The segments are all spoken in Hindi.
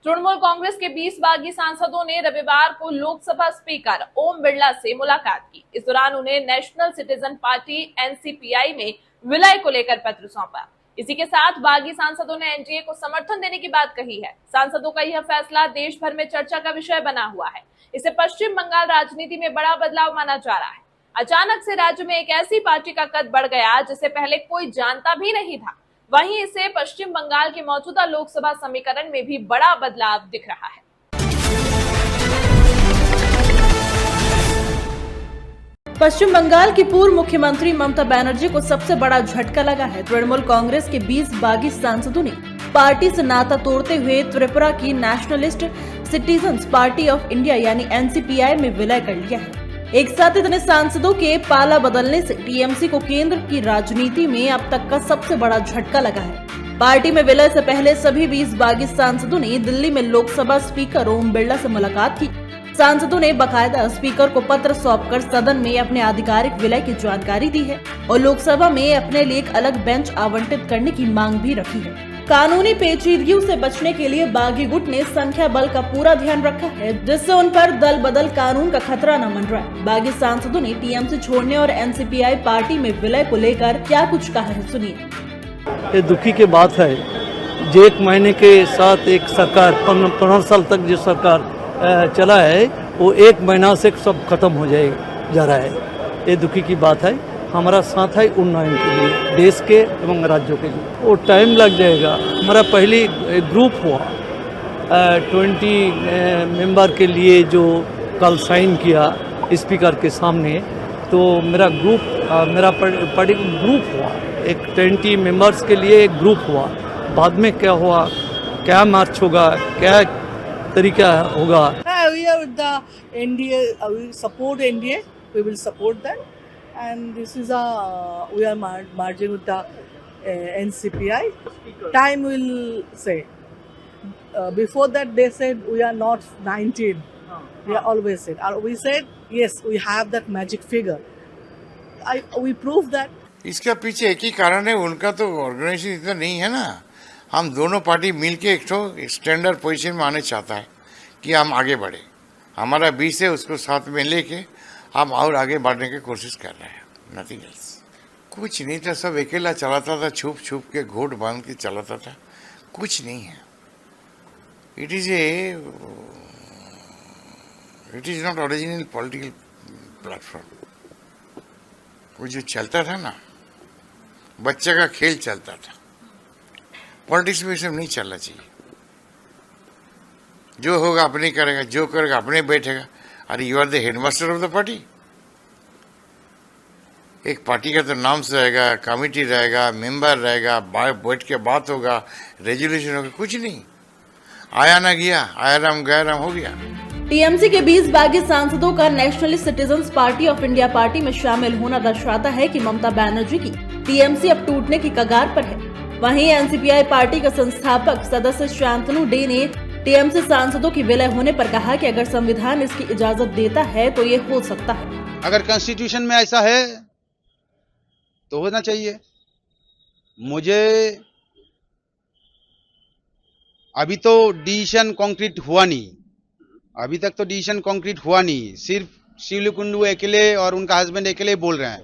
तृणमूल कांग्रेस के 20 बागी सांसदों ने रविवार को लोकसभा स्पीकर ओम बिरला से मुलाकात की। इस दौरान उन्हें नेशनल सिटीजन पार्टी एनसीपीआई में विलय को लेकर पत्र सौंपा। इसी के साथ बागी सांसदों ने एनडीए को समर्थन देने की बात कही है। सांसदों का यह फैसला देश भर में चर्चा का विषय बना हुआ है। इसे पश्चिम बंगाल राजनीति में बड़ा बदलाव माना जा रहा है। अचानक से राज्य में एक ऐसी पार्टी का कद बढ़ गया जिसे पहले कोई जानता भी नहीं था। वहीं इसे पश्चिम बंगाल के मौजूदा लोकसभा समीकरण में भी बड़ा बदलाव दिख रहा है। पश्चिम बंगाल की पूर्व मुख्यमंत्री ममता बनर्जी को सबसे बड़ा झटका लगा है। तृणमूल कांग्रेस के 20 बागी सांसदों ने पार्टी से नाता तोड़ते हुए त्रिपुरा की nationalist citizens party of India यानी एनसीपीआई में विलय कर लिया है। एक साथ इतने सांसदों के पाला बदलने से टीएमसी को केंद्र की राजनीति में अब तक का सबसे बड़ा झटका लगा है। पार्टी में विलय से पहले सभी 20 बागी सांसदों ने दिल्ली में लोकसभा स्पीकर ओम बिरला से मुलाकात की। सांसदों ने बकायदा स्पीकर को पत्र सौंपकर सदन में अपने आधिकारिक विलय की जानकारी दी है और लोकसभा में अपने लिए एक अलग बेंच आवंटित करने की मांग भी रखी है। कानूनी पेचीदगियों से बचने के लिए बागी गुट ने संख्या बल का पूरा ध्यान रखा है, जिससे उन पर दल बदल कानून का खतरा न मंडराए। बागी सांसदों ने टीएमसी छोड़ने और एनसीपीआई पार्टी में विलय को लेकर क्या कुछ कहा है, सुनिए। ये दुखी की बात है। जो 1 महीने के साथ एक सरकार 15 साल तक जो सरकार चला है वो 1 महीना से सब खत्म हो जा रहा है। ये दुखी की बात है। हमारा साथ है उन्नयन के लिए, देश के एवं राज्यों के लिए। वो टाइम लग जाएगा। हमारा पहली ग्रुप हुआ 20 मेंबर के लिए जो कल साइन किया स्पीकर के सामने, तो मेरा पार्टी ग्रुप हुआ, एक 20 मेंबर्स के लिए एक ग्रुप हुआ। बाद में क्या हुआ, क्या मार्च होगा, क्या तरीका होगा। We are with the NDA. We support NDA. We will support that. And this is we are merging with the NCPI. Time will say. Before that, they said we are not 19. We are always said. We said yes, we have that magic figure. We proved that. इसका पीछे एक ही कारण है, उनका तो ऑर्गेनाइजेशन इतना नहीं है ना। हम दोनों पार्टी मिलके एक स्टैंडर्ड पोजीशन में आने चाहता है कि हम आगे बढ़े। हमारा 20 है, उसको साथ में लेके हम और आगे बढ़ने की कोशिश कर रहे हैं। Nothing else. कुछ नहीं था, सब अकेला चलाता था, छुप छुप के घोट बांध के चलाता था। कुछ नहीं है। It is not original political platform. वो जो चलता था ना, बच्चे का खेल चलता था। पॉलिटिक्स में सब नहीं चलना चाहिए। जो होगा अपने करेगा, जो करेगा अपने बैठेगा। अरे you are the headmaster of the party. एक पार्टी का तो नाम से रहेगा, कमेटी रहेगा, मेंबर रहेगा, बैठ के बात होगा, रेजोल्यूशन होगा। कुछ नहीं, आया ना गया, आया राम गया राम हो गया। टीएमसी के 20 बागी सांसदों का nationalist citizens party of India party में शामिल होना दर्शाता है कि ममता बनर्जी की टीएमसी अब टूटने की कगार पर है। वहीं एनसीपीआई पार्टी का संस्थापक सदस्य शांतनु डे ने टीएमसी सांसदों की विलय होने पर कहा कि अगर संविधान इसकी इजाजत देता है तो ये हो सकता है। अगर कॉन्स्टिट्यूशन में ऐसा है तो होना चाहिए। मुझे अभी तो डिसीजन कॉन्क्रीट हुआ नहीं, अभी तक तो डिसीजन कॉन्क्रीट हुआ नहीं। सिर्फ शिवली कुंडू अकेले और उनका हस्बैंड अकेले बोल रहे हैं।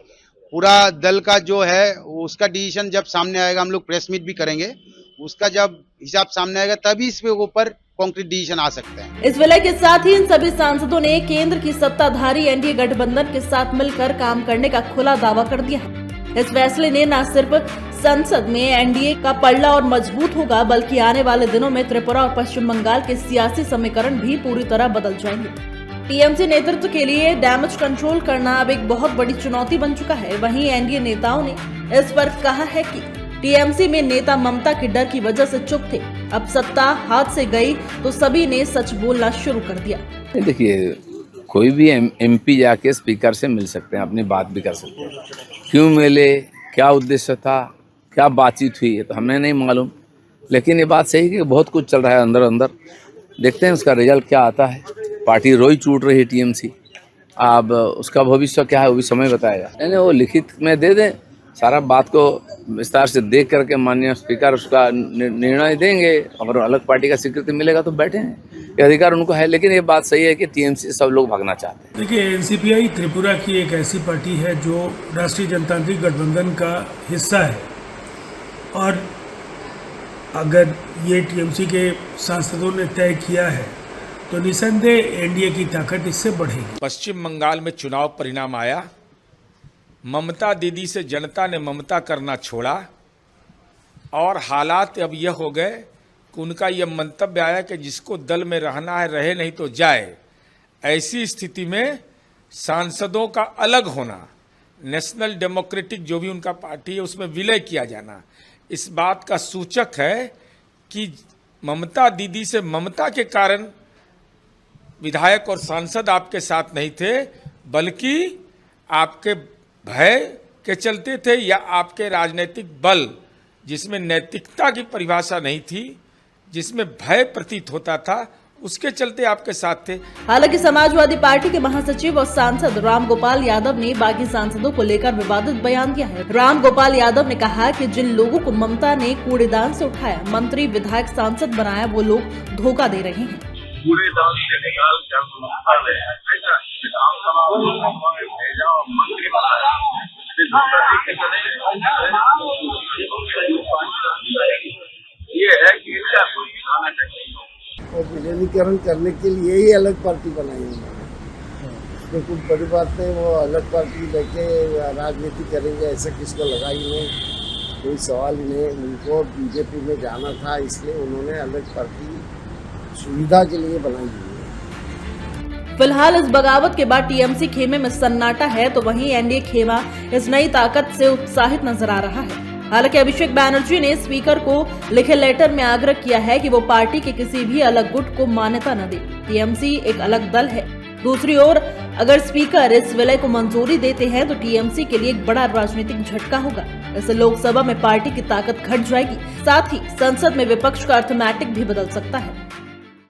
पूरा दल का जो है उसका डिसीजन जब सामने आएगा, हम लोग प्रेस मीट भी करेंगे, उसका जब हिसाब सामने आएगा तभी इसके ऊपर कॉन्क्रीट डिसीजन आ सकते हैं। इस विलय के साथ ही इन सभी सांसदों ने केंद्र की सत्ताधारी एनडीए गठबंधन के साथ मिलकर काम करने का खुला दावा कर दिया है। इस फैसले ने न सिर्फ संसद में एनडीए का पलड़ा और मजबूत होगा, बल्कि आने वाले दिनों में त्रिपुरा और पश्चिम बंगाल के सियासी समीकरण भी पूरी तरह बदल जाएंगे। टीएमसी नेतृत्व के लिए डैमेज कंट्रोल करना अब एक बहुत बड़ी चुनौती बन चुका है। वहीं एनडीए नेताओं ने इस पर कहा है कि टीएमसी में नेता ममता के डर की वजह से चुप थे, अब सत्ता हाथ से गई तो सभी ने सच बोलना शुरू कर दिया। देखिए, कोई भी एमपी जाके स्पीकर से मिल सकते हैं, अपनी बात भी कर सकते हैं। क्यों मिले, क्या उद्देश्य था, क्या बातचीत हुई है तो हमें नहीं मालूम, लेकिन ये बात सही है कि बहुत कुछ चल रहा है अंदर अंदर। देखते हैं उसका रिजल्ट क्या आता है। पार्टी रोई टूट रही है टीएमसी। अब उसका भविष्य क्या है वो भी समय बताएगा। यानी वो लिखित में दे दें सारा बात को विस्तार से देख करके माननीय स्पीकर उसका निर्णय देंगे। अगर अलग पार्टी का स्वीकृति मिलेगा तो बैठे हैं, ये अधिकार उनको है। लेकिन ये बात सही है कि टीएमसी सब लोग भागना चाहते हैं। देखिए, एनसीपीआई त्रिपुरा की एक ऐसी पार्टी है जो राष्ट्रीय जनतांत्रिक गठबंधन का हिस्सा है, और अगर ये टीएमसी के सांसदों ने तय किया है तो निसंदेह एनडीए की ताकत इससे बढ़ेगी। पश्चिम बंगाल में चुनाव परिणाम आया, ममता दीदी से जनता ने ममता करना छोड़ा, और हालात अब यह हो गए कि उनका यह मंतव्य आया कि जिसको दल में रहना है रहे, नहीं तो जाए। ऐसी स्थिति में सांसदों का अलग होना, नेशनल डेमोक्रेटिक जो भी उनका पार्टी है उसमें विलय किया जाना, इस बात का सूचक है कि ममता दीदी से ममता के कारण विधायक और सांसद आपके साथ नहीं थे, बल्कि आपके भय के चलते थे, या आपके राजनीतिक बल जिसमें नैतिकता की परिभाषा नहीं थी, जिसमें भय प्रतीत होता था, उसके चलते आपके साथ थे। हालांकि समाजवादी पार्टी के महासचिव और सांसद रामगोपाल यादव ने बागी सांसदों को लेकर विवादित बयान दिया है। रामगोपाल यादव ने कहा कि जिन लोगों को ममता ने कूड़ेदान से उठाया, मंत्री, विधायक, सांसद बनाया, वो लोग धोखा दे रहे हैं। कूड़ेदान से निकाल कर ममता ने विधानसभा में भेजा और मंत्री बनाया। ये है कि इसका कोई आना चाहिए। और विलीनीकरण करने के लिए ही अलग पार्टी बनाई उन्होंने, उसमें कुछ बड़ी बात नहीं। वो अलग पार्टी लेके राजनीति करेंगे ऐसा किसको लगा ही नहीं, कोई सवाल ही नहीं। उनको बीजेपी में जाना था, इसलिए उन्होंने अलग पार्टी सुविधा के लिए बनाई है। फिलहाल इस बगावत के बाद टीएमसी खेमे में सन्नाटा है, तो वहीं एनडीए खेमा इस नई ताकत से उत्साहित नजर आ रहा है। हालांकि अभिषेक बैनर्जी ने स्पीकर को लिखे लेटर में आग्रह किया है कि वो पार्टी के किसी भी अलग गुट को मान्यता न दे। टीएमसी एक अलग दल है। दूसरी ओर अगर स्पीकर इस विलय को मंजूरी देते हैं तो टीएमसी के लिए एक बड़ा राजनीतिक झटका होगा। इससे लोकसभा में पार्टी की ताकत घट जाएगी, साथ ही संसद में विपक्ष का अर्थमैटिक भी बदल सकता है।